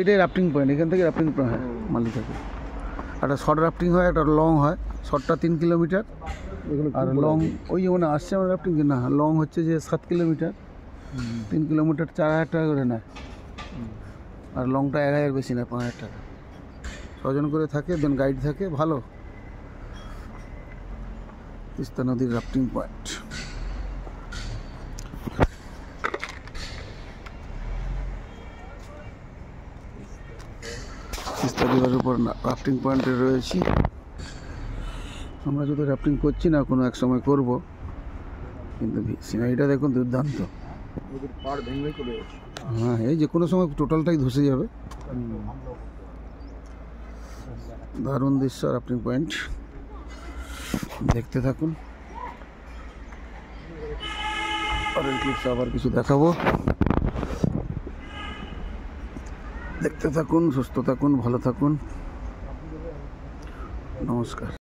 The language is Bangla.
এটাই রাফটিং পয়েন্ট, এখান থেকে রাফটিং হয় মালি থেকে। একটা শর্ট রাফটিং হয়, একটা লং হয়। শর্টটা 3 কিলোমিটার আর লং ওই যেমন আসছে আমার রাফটিং, না লং হচ্ছে যে 7 কিলোমিটার। 3 কিলোমিটার 4000 টাকা করে নেয়, আর লংটা 1000 বেশি নেয়, 5000 টাকা। 6 জন করে থাকে, দেন গাইড থাকে ভালো। তিস্তা নদীর রাফটিং পয়েন্ট। তিস্তা রিভারের উপর রাফটিং পয়েন্টে রয়েছি আমরা। যদি রাফটিং করছি না, কোনো এক সময় করবো, কিন্তু সিনারিটা দেখুন দুর্দান্ত। হ্যাঁ, এই যে কোনো সময় টোটালটাই ধসে যাবে। দারুণ দৃশ্য, রাফটিং পয়েন্ট দেখতে থাকুন। পরের ক্লিপস আবার কিছু দেখাবো, দেখতে থাকুন। সুস্থ থাকুন, ভালো থাকুন, নমস্কার।